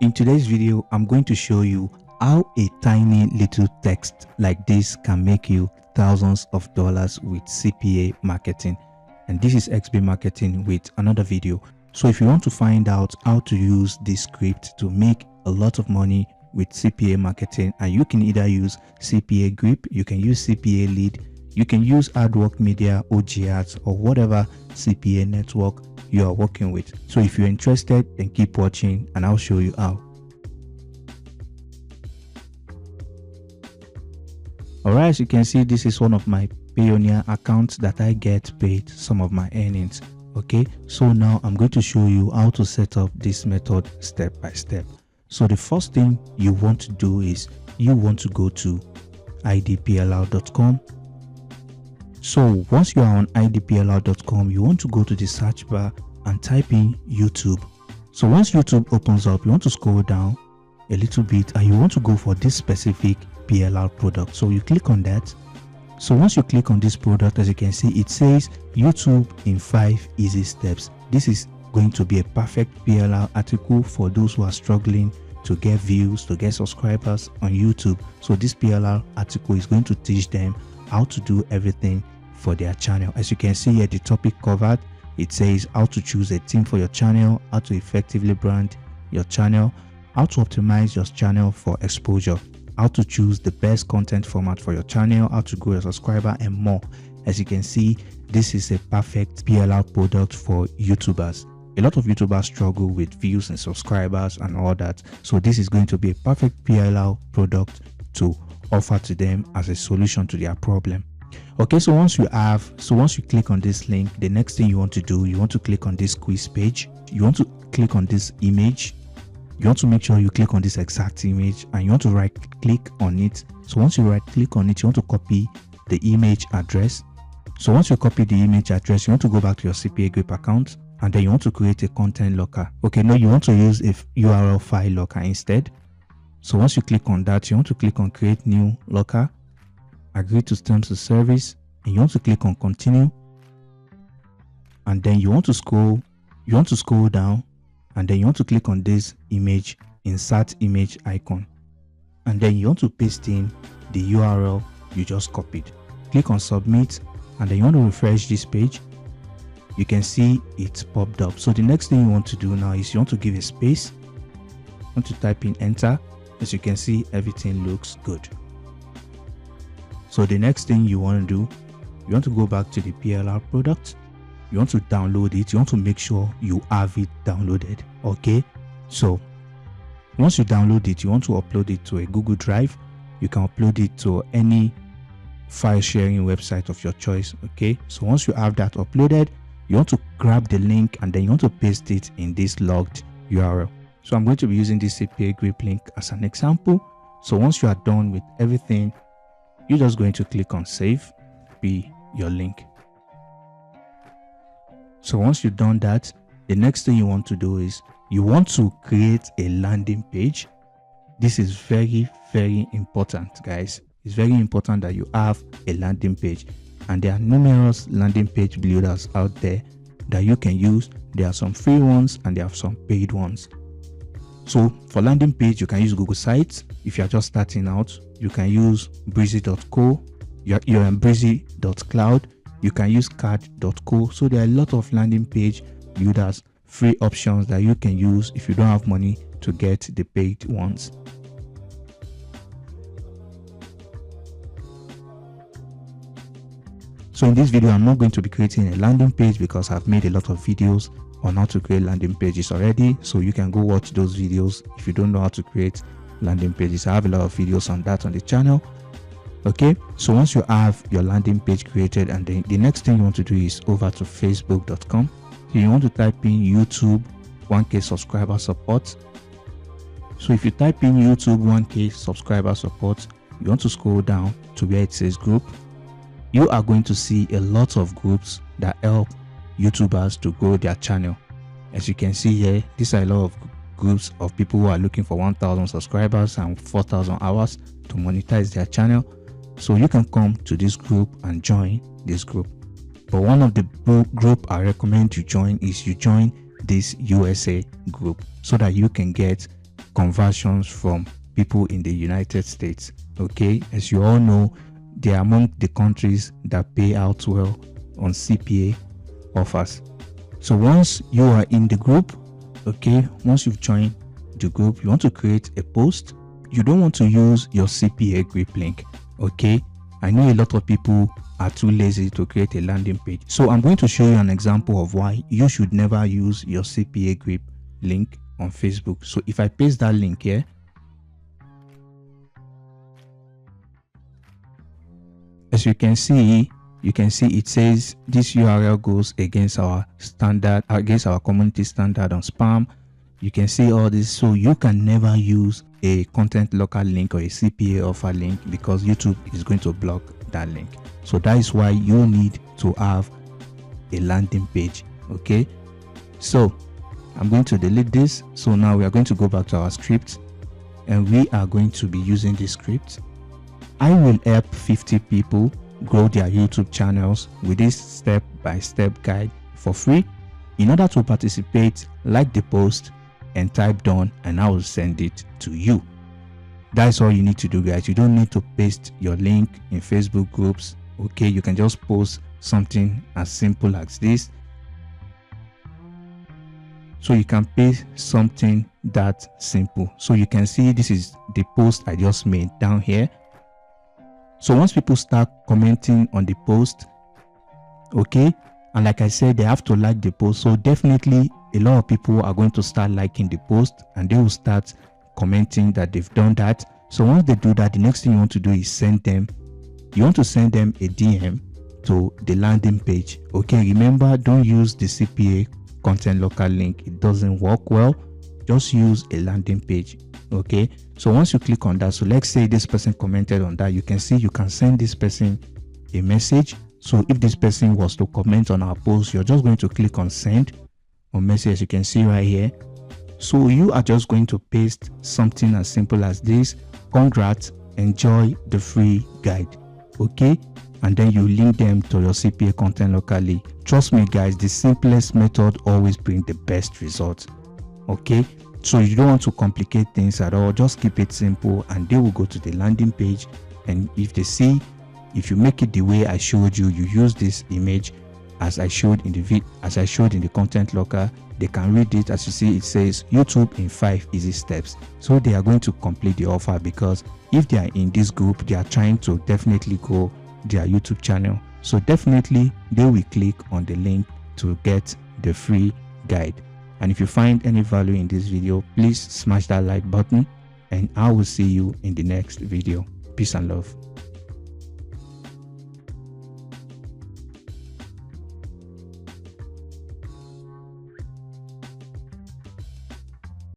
In today's video, I'm going to show you how a tiny little text like this can make you thousands of dollars with CPA marketing. And this is XP Marketing with another video. So if you want to find out how to use this script to make a lot of money with CPA marketing, and you can either use CPA Grip, you can use CPA Lead, you can use AdWork Media, OG Ads, or whatever CPA network you are working with. So if you're interested, then keep watching and I'll show you how. Alright, as you can see, this is one of my Payoneer accounts that I get paid some of my earnings. Okay, so now I'm going to show you how to set up this method step by step. So the first thing you want to do is you want to go to idplr.com. So once you are on idplr.com, you want to go to the search bar and type in YouTube. So once YouTube opens up, you want to scroll down a little bit and you want to go for this specific PLR product. So you click on that. So once you click on this product, as you can see, it says YouTube in 5 easy steps. This is going to be a perfect PLR article for those who are struggling to get views, to get subscribers on YouTube. So this PLR article is going to teach them how to do everything for their channel. As you can see here, the topic covered, it says how to choose a theme for your channel, how to effectively brand your channel, how to optimize your channel for exposure, how to choose the best content format for your channel, how to grow your subscriber, and more. As you can see, this is a perfect PLR product for YouTubers. A lot of YouTubers struggle with views and subscribers and all that. So this is going to be a perfect PLR product to offer to them as a solution to their problem. Okay, so once you click on this link, the next thing you want to do, you want to click on this quiz page. You want to click on this image. You want to make sure you click on this exact image and you want to right click on it. So once you right click on it, you want to copy the image address. So once you copy the image address, you want to go back to your CPA Grip account and then you want to create a content locker. Okay, no, you want to use a URL file locker instead. So once you click on that, you want to click on create new locker, agree to terms of service, and you want to click on continue. And then you want to scroll down, and then you want to click on this image, insert image icon. And then you want to paste in the URL you just copied. Click on submit, and then you want to refresh this page. You can see it popped up. So the next thing you want to do now is you want to give a space. You want to type in enter. As you can see, everything looks good. So the next thing you want to do, you want to go back to the PLR product. You want to download it. You want to make sure you have it downloaded. Okay, so once you download it, you want to upload it to a Google Drive. You can upload it to any file sharing website of your choice. Okay, so once you have that uploaded, you want to grab the link and then you want to paste it in this logged URL. So I'm going to be using this CPA Grip link as an example. So once you are done with everything, you're just going to click on save, be your link. So once you've done that, the next thing you want to do is you want to create a landing page. This is very, very important, guys. It's very important that you have a landing page, and there are numerous landing page builders out there that you can use. There are some free ones and there are some paid ones. So for landing page, you can use Google Sites. If you're just starting out, you can use breezy.co, you're on breezy.cloud. You can use card.co. So there are a lot of landing page builders, free options that you can use if you don't have money to get the paid ones. So in this video, I'm not going to be creating a landing page because I've made a lot of videos on how to create landing pages already. So you can go watch those videos if you don't know how to create landing pages. I have a lot of videos on that on the channel. Okay, so once you have your landing page created, and then the next thing you want to do is over to facebook.com. So you want to type in YouTube 1K subscriber support. So if you type in YouTube 1K subscriber support, you want to scroll down to where it says group. You are going to see a lot of groups that help YouTubers to grow their channel. As you can see here, these are a lot of groups of people who are looking for 1,000 subscribers and 4,000 hours to monetize their channel. So you can come to this group and join this group. But one of the group I recommend you join is you join this USA group so that you can get conversions from people in the United States. Okay, as you all know, they are among the countries that pay out well on CPA offers. So once you are in the group, okay, once you've joined the group, you want to create a post. You don't want to use your CPA grip link. Okay, I know a lot of people are too lazy to create a landing page, so I'm going to show you an example of why you should never use your CPA grip link on Facebook. So if I paste that link here, as you can see it says this URL goes against our standard, against our community standard on spam. You can see all this. So you can never use a content local link or a CPA offer link because YouTube is going to block that link. So that is why you need to have a landing page. Okay, so I'm going to delete this. So now we are going to go back to our script and we are going to be using this script. I will help 50 people grow their YouTube channels with this step-by-step guide for free. In order to participate, like the post and type done and I will send it to you. That's all you need to do, guys. You don't need to paste your link in Facebook groups. Okay, you can just post something as simple as this. So you can paste something that simple. So you can see this is the post I just made down here. So once people start commenting on the post, okay, and like I said, they have to like the post. So definitely a lot of people are going to start liking the post and they will start commenting that they've done that. So once they do that, the next thing you want to do is send them a DM to the landing page. Okay, remember, don't use the CPA content local link. It doesn't work well. Just use a landing page. Okay, so once you click on that, so let's say this person commented on that, you can see you can send this person a message. So if this person was to comment on our post, you're just going to click on send or message, as you can see right here. So you are just going to paste something as simple as this: congrats, enjoy the free guide. Okay, and then you link them to your CPA content locally. Trust me, guys, the simplest method always brings the best results. Okay, so you don't want to complicate things at all. Just keep it simple and they will go to the landing page, and if you make it the way I showed you, you use this image as I showed in the content locker, they can read it. As you see, it says YouTube in 5 easy steps. So they are going to complete the offer, because if they are in this group, they are trying to definitely grow their YouTube channel. So definitely they will click on the link to get the free guide. And if you find any value in this video, please smash that like button and I will see you in the next video. Peace and love.